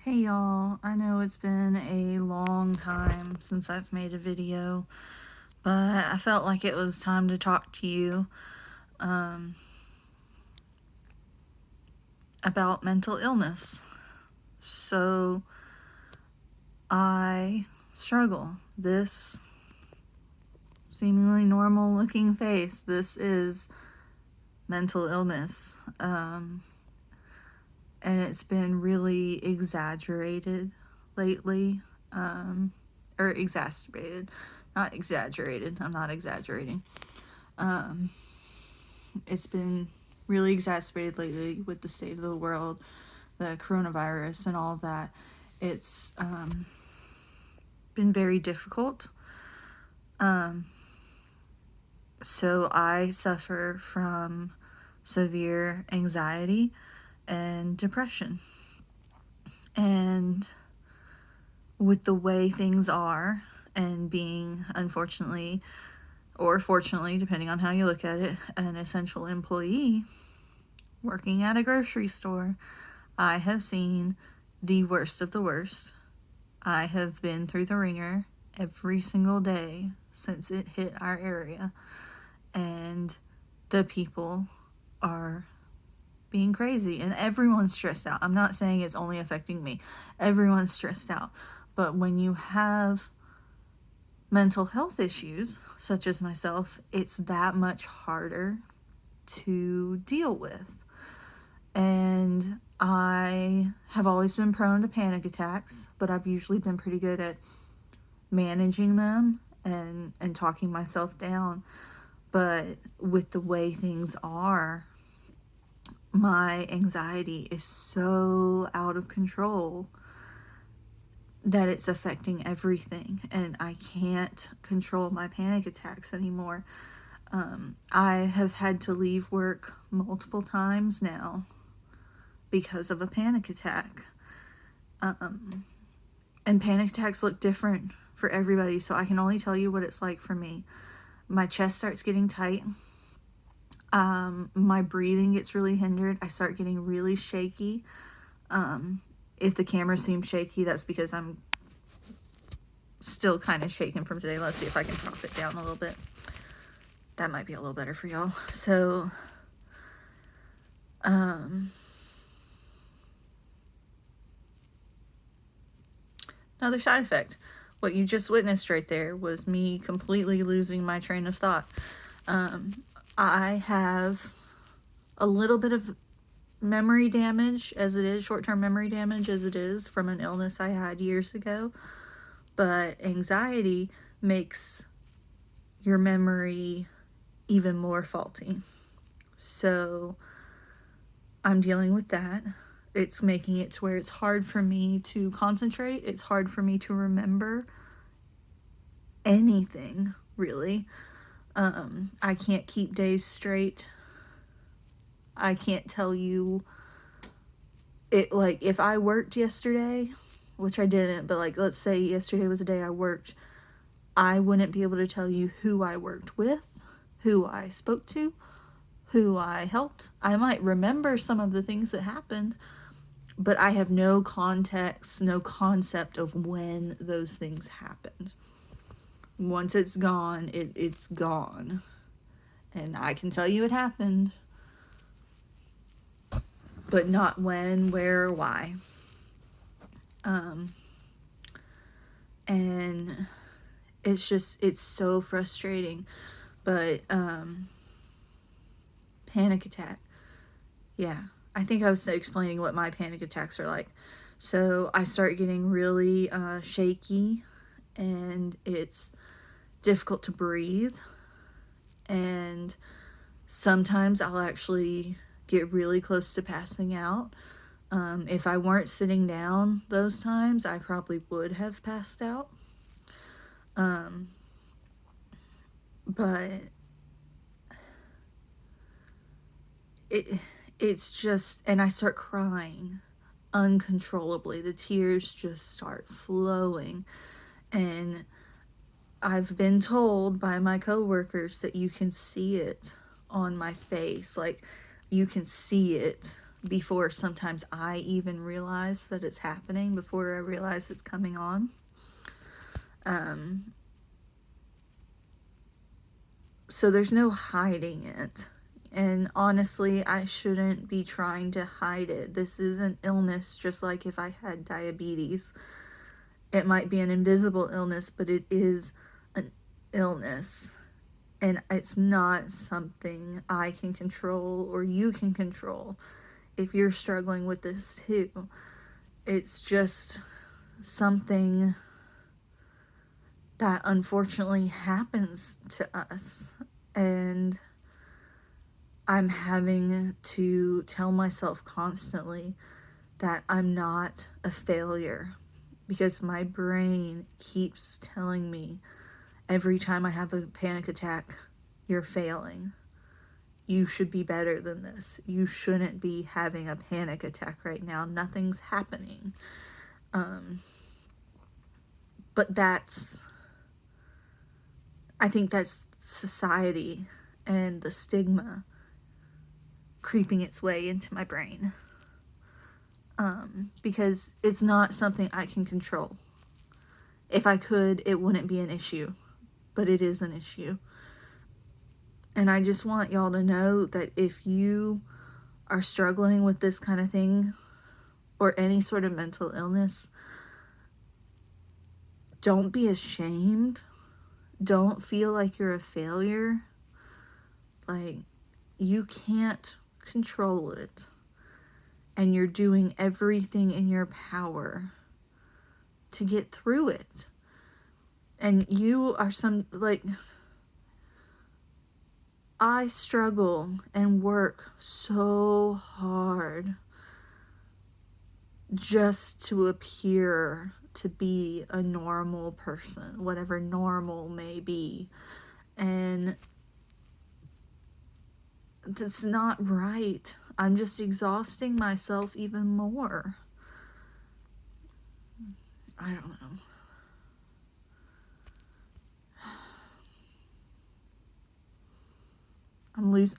Hey y'all, I know it's been a long time since I've made a video, but I felt like it was time to talk to you about mental illness. So, I struggle. This seemingly normal looking face, this is mental illness. And it's been really exaggerated lately, or exacerbated, not exaggerated. I'm not exaggerating. It's been really exacerbated lately with the state of the world, the coronavirus, and all of that. It's been very difficult. So I suffer from severe anxiety and depression. And with the way things are, and being, unfortunately, or fortunately, depending on how you look at it, an essential employee working at a grocery store, I have seen the worst of the worst. I have been through the ringer every single day since it hit our area, and the people are being crazy, and everyone's stressed out. I'm not saying it's only affecting me. Everyone's stressed out. But when you have mental health issues, such as myself, it's that much harder to deal with. And I have always been prone to panic attacks, but I've usually been pretty good at managing them and talking myself down. But with the way things are, my anxiety is so out of control that it's affecting everything, and I can't control my panic attacks anymore. I have had to leave work multiple times now because of a panic attack. And panic attacks look different for everybody, so I can only tell you what it's like for me. My chest starts getting tight. My breathing gets really hindered. I start getting really shaky. If the camera seems shaky, that's because I'm still kind of shaking from today. Let's see if I can prop it down a little bit. That might be a little better for y'all. So, another side effect. What you just witnessed right there was me completely losing my train of thought. I have a little bit of memory damage as it is, short-term memory damage as it is from an illness I had years ago. But anxiety makes your memory even more faulty. So I'm dealing with that. It's making it to where it's hard for me to concentrate. It's hard for me to remember anything, really. I can't keep days straight. I can't tell you it, like, if I worked yesterday, which I didn't, but like, let's say yesterday was a day I worked, I wouldn't be able to tell you who I worked with, who I spoke to, who I helped. I might remember some of the things that happened, but I have no context, no concept of when those things happened. Once it's gone, it's gone. And I can tell you it happened, but not when, where, or why. And it's so frustrating. But panic attack. Yeah, I think I was explaining what my panic attacks are like. So I start getting really shaky, and it's difficult to breathe. And sometimes I'll actually get really close to passing out. If I weren't sitting down those times, I probably would have passed out. But it's just, and I start crying uncontrollably. The tears just start flowing. And I've been told by my coworkers that you can see it on my face. Like, you can see it before sometimes I even realize that it's happening, before I realize it's coming on. So there's no hiding it. And honestly, I shouldn't be trying to hide it. This is an illness, just like if I had diabetes. It might be an invisible illness, but it is an illness. And it's not something I can control or you can control if you're struggling with this too. It's just something that unfortunately happens to us. And I'm having to tell myself constantly that I'm not a failure, because my brain keeps telling me every time I have a panic attack, you're failing. You should be better than this. You shouldn't be having a panic attack right now. Nothing's happening. But I think that's society and the stigma creeping its way into my brain. Because it's not something I can control. If I could, it wouldn't be an issue. But it is an issue. And I just want y'all to know that if you are struggling with this kind of thing, or any sort of mental illness, don't be ashamed. Don't feel like you're a failure. Like, you can't control it. And you're doing everything in your power to get through it. And you are I struggle and work so hard just to appear to be a normal person, whatever normal may be. And that's not right. I'm just exhausting myself even more. I don't know.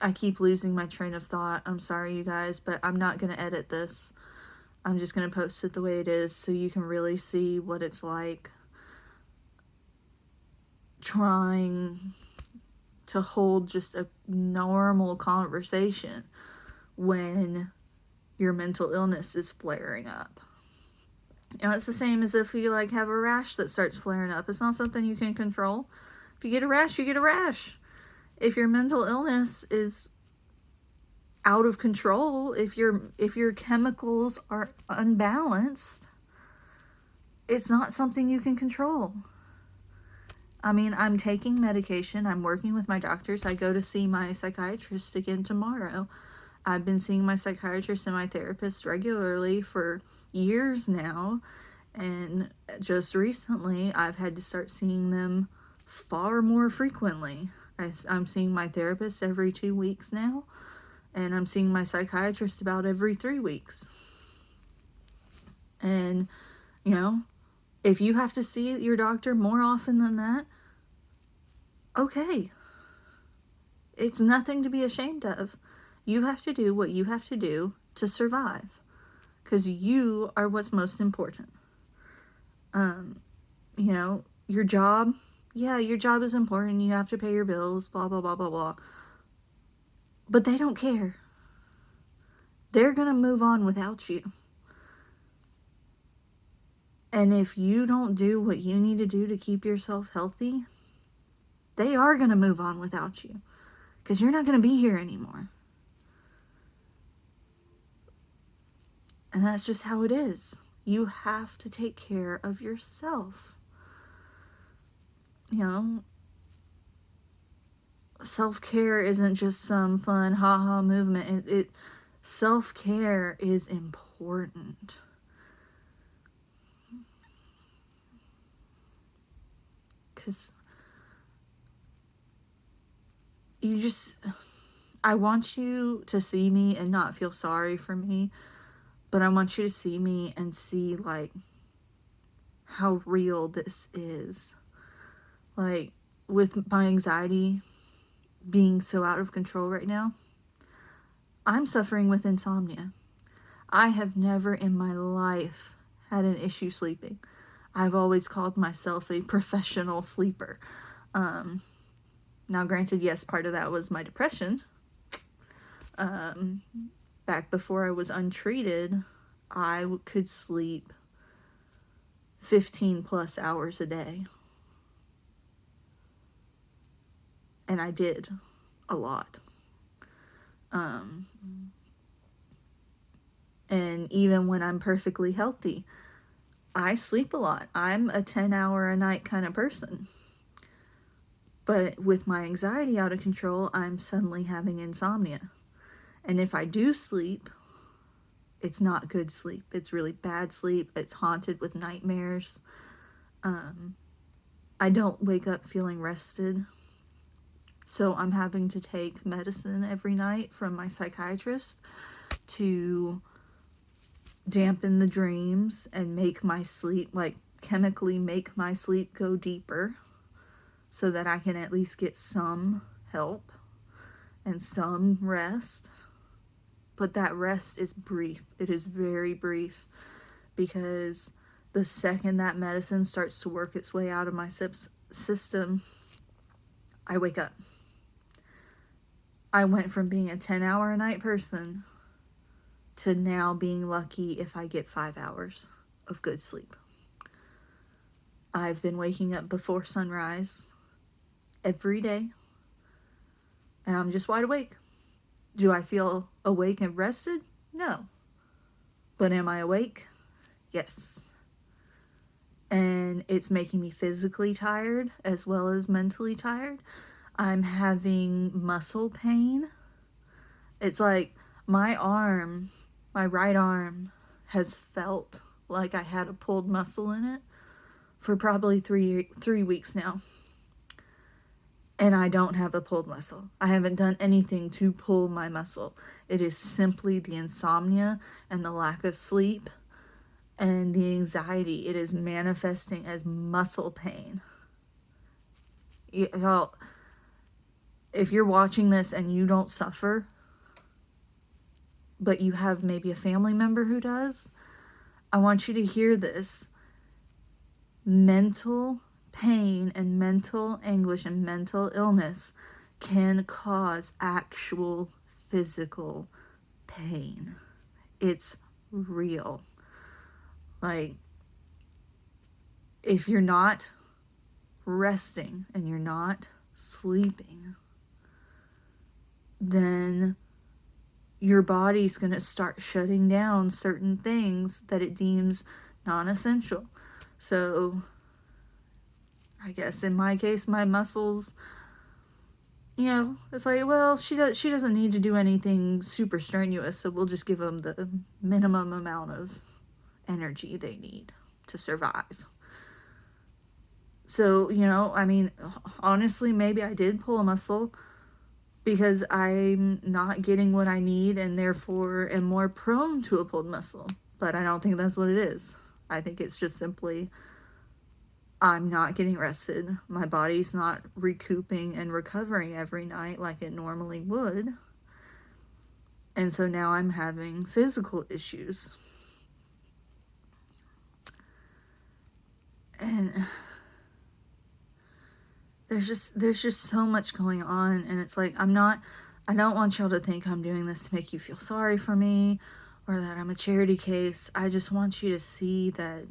I keep losing my train of thought. I'm sorry, you guys, but I'm not going to edit this. I'm just going to post it the way it is so you can really see what it's like trying to hold just a normal conversation when your mental illness is flaring up. You know, it's the same as if you have a rash that starts flaring up. It's not something you can control. If you get a rash, you get a rash. If your mental illness is out of control, if your chemicals are unbalanced, it's not something you can control. I mean, I'm taking medication. I'm working with my doctors. I go to see my psychiatrist again tomorrow. I've been seeing my psychiatrist and my therapist regularly for years now. And just recently, I've had to start seeing them far more frequently. I'm seeing my therapist every 2 weeks now. And I'm seeing my psychiatrist about every 3 weeks. And, you know, if you have to see your doctor more often than that, okay. It's nothing to be ashamed of. You have to do what you have to do to survive. Because you are what's most important. You know, your job, yeah, your job is important. You have to pay your bills, blah, blah, blah, blah, blah. But they don't care. They're going to move on without you. And if you don't do what you need to do to keep yourself healthy, they are going to move on without you. Because you're not going to be here anymore. And that's just how it is. You have to take care of yourself. You know, self-care isn't just some fun ha-ha movement. Self-care is important. Because I want you to see me and not feel sorry for me, but I want you to see me and see, how real this is. With my anxiety being so out of control right now, I'm suffering with insomnia. I have never in my life had an issue sleeping. I've always called myself a professional sleeper. Now, granted, yes, part of that was my depression. Back before I was untreated, I could sleep 15 plus hours a day. And I did a lot. And even when I'm perfectly healthy, I sleep a lot. I'm a 10-hour a night kind of person. But with my anxiety out of control, I'm suddenly having insomnia. And if I do sleep, it's not good sleep. It's really bad sleep. It's haunted with nightmares. I don't wake up feeling rested. So I'm having to take medicine every night from my psychiatrist to dampen the dreams and make my sleep, like chemically make my sleep go deeper so that I can at least get some help and some rest. But that rest is brief. It is very brief, because the second that medicine starts to work its way out of my system, I wake up. I went from being a 10-hour a night person to now being lucky if I get 5 hours of good sleep. I've been waking up before sunrise every day, and I'm just wide awake. Do I feel awake and rested? No. But am I awake? Yes. And it's making me physically tired as well as mentally tired. I'm having muscle pain. It's like my right arm has felt like I had a pulled muscle in it for probably three weeks now. And I don't have a pulled muscle. I haven't done anything to pull my muscle. It is simply the insomnia and the lack of sleep and the anxiety. It is manifesting as muscle pain. Y'all, if you're watching this and you don't suffer, but you have maybe a family member who does, I want you to hear this. Mental pain and mental anguish and mental illness can cause actual physical pain. It's real. Like, if you're not resting and you're not sleeping, then your body's going to start shutting down certain things that it deems non-essential. So I guess in my case, my muscles, it's like, well, she doesn't need to do anything super strenuous, so we'll just give them the minimum amount of energy they need to survive. So, I mean, honestly, maybe I did pull a muscle because I'm not getting what I need and therefore am more prone to a pulled muscle. But I don't think that's what it is. I think it's just simply I'm not getting rested. My body's not recouping and recovering every night like it normally would. And so now I'm having physical issues. And there's just so much going on, and it's like I don't want y'all to think I'm doing this to make you feel sorry for me or that I'm a charity case. I just want you to see that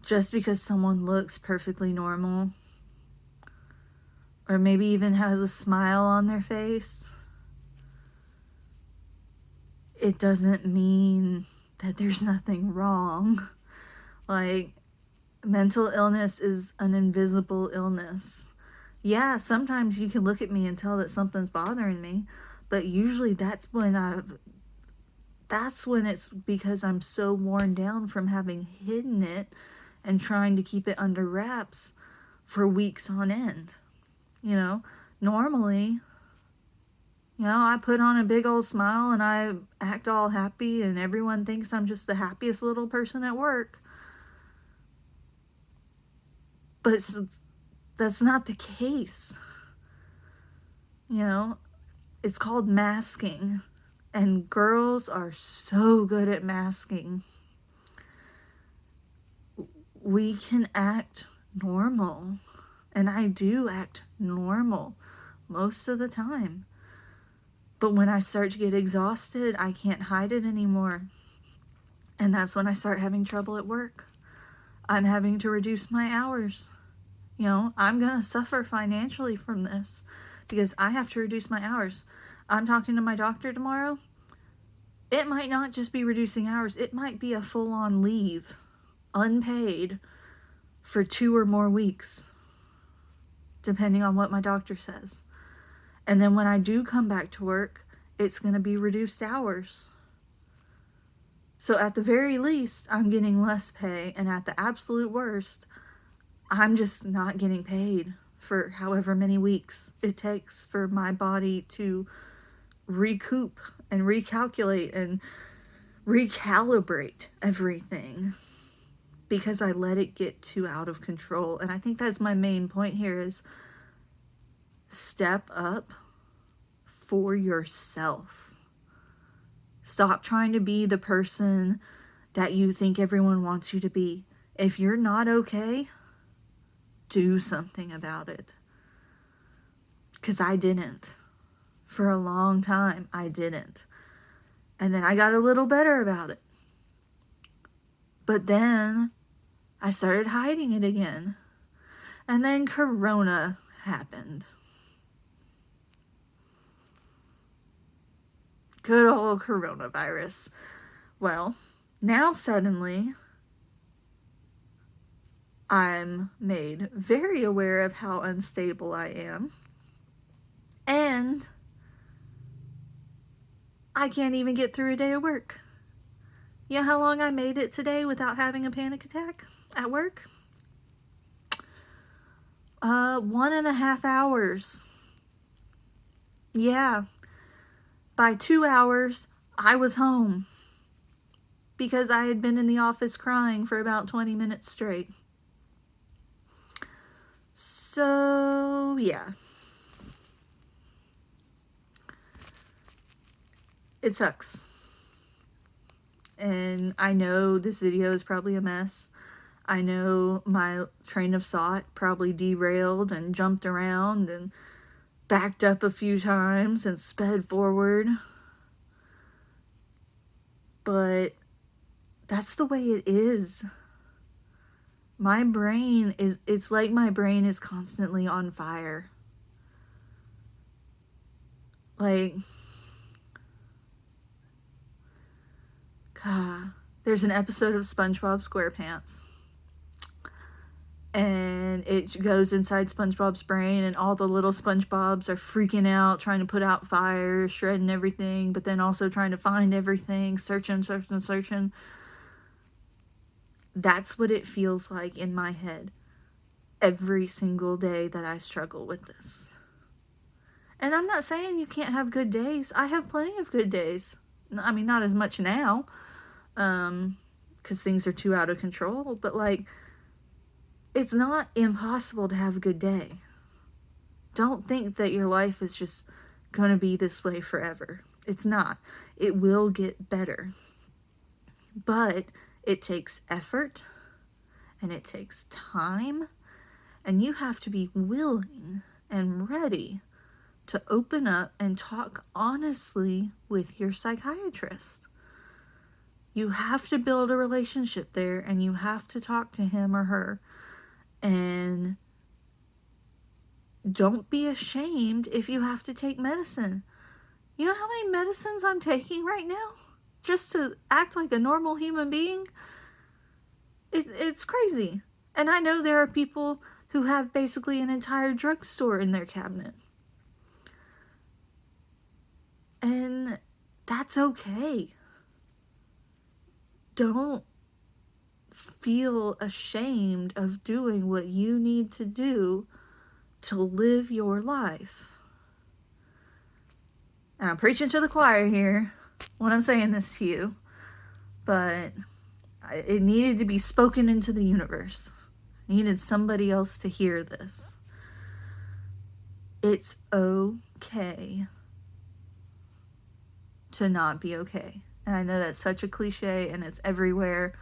just because someone looks perfectly normal or maybe even has a smile on their face, it doesn't mean that there's nothing wrong. Like, mental illness is an invisible illness. Yeah, sometimes you can look at me and tell that something's bothering me, but usually that's when it's because I'm so worn down from having hidden it and trying to keep it under wraps for weeks on end. Normally, I put on a big old smile and I act all happy and everyone thinks I'm just the happiest little person at work. But that's not the case. It's called masking. And girls are so good at masking. We can act normal, and I do act normal most of the time. But when I start to get exhausted, I can't hide it anymore. And that's when I start having trouble at work. I'm having to reduce my hours. You know, I'm going to suffer financially from this because I have to reduce my hours. I'm talking to my doctor tomorrow. It might not just be reducing hours. It might be a full-on leave, unpaid, for 2 or more weeks, depending on what my doctor says. And then when I do come back to work, it's going to be reduced hours. So at the very least, I'm getting less pay, and at the absolute worst, I'm just not getting paid for however many weeks it takes for my body to recoup and recalculate and recalibrate everything, because I let it get too out of control. And I think that's my main point here is step up for yourself. Stop trying to be the person that you think everyone wants you to be. If you're not okay, do something about it. Because I didn't. For a long time, I didn't. And then I got a little better about it. But then I started hiding it again. And then Corona happened. Good old coronavirus. Well, now suddenly I'm made very aware of how unstable I am. And I can't even get through a day of work. You know how long I made it today without having a panic attack at work? 1.5 hours. Yeah. By 2 hours, I was home. Because I had been in the office crying for about 20 minutes straight. So, yeah. It sucks. And I know this video is probably a mess. I know my train of thought probably derailed and jumped around and backed up a few times and sped forward. But that's the way it is. My brain is, it's like my brain is constantly on fire. Like, God, there's an episode of SpongeBob SquarePants. And it goes inside SpongeBob's brain, and all the little SpongeBobs are freaking out, trying to put out fires, shredding everything, but then also trying to find everything, searching. That's what it feels like in my head every single day that I struggle with this. And I'm not saying you can't have good days. I have plenty of good days. I mean, not as much now, because things are too out of control, but like, it's not impossible to have a good day. Don't think that your life is just going to be this way forever. It's not. It will get better. But it takes effort, and it takes time, and you have to be willing and ready to open up and talk honestly with your psychiatrist. You have to build a relationship there, and you have to talk to him or her. And don't be ashamed if you have to take medicine. You know how many medicines I'm taking right now? Just to act like a normal human being? It's crazy. And I know there are people who have basically an entire drugstore in their cabinet. And that's okay. Don't feel ashamed of doing what you need to do to live your life. And I'm preaching to the choir here when I'm saying this to you, but it needed to be spoken into the universe. I needed somebody else to hear this. It's okay to not be okay. And I know that's such a cliche and it's everywhere,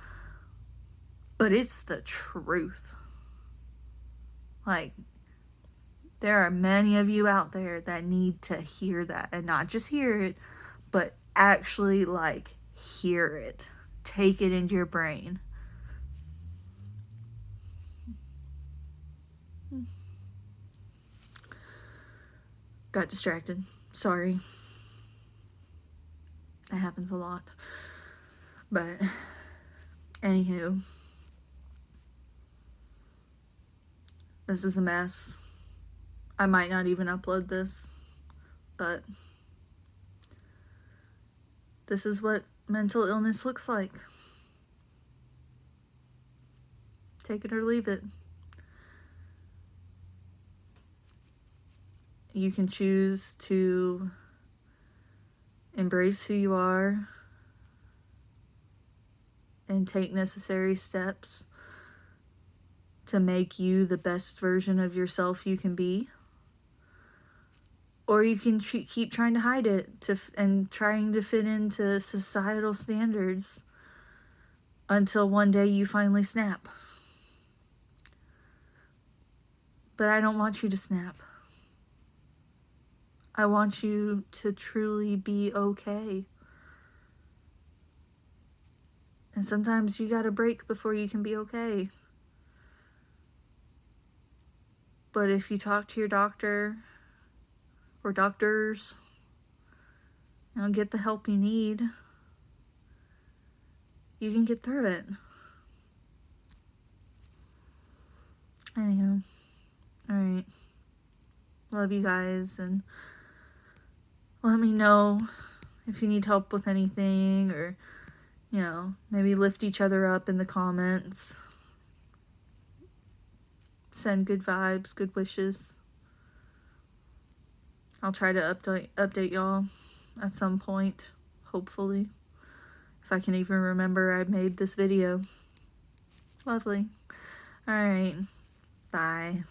but it's the truth. Like, there are many of you out there that need to hear that, and not just hear it, but actually, like, hear it. Take it into your brain. Got distracted. Sorry. That happens a lot. But, anywho, this is a mess. I might not even upload this, but this is what mental illness looks like. Take it or leave it. You can choose to embrace who you are and take necessary steps to make you the best version of yourself you can be. Or you can keep trying to hide it and trying to fit into societal standards until one day you finally snap. But I don't want you to snap. I want you to truly be okay. And sometimes you gotta break before you can be okay. But if you talk to your doctor or doctors, get the help you need, you can get through it. Anyhow, alright. Love you guys, and let me know if you need help with anything, or, maybe lift each other up in the comments. Send good vibes, good wishes. I'll try to update y'all at some point, hopefully. If I can even remember I made this video. Lovely. Alright. Bye.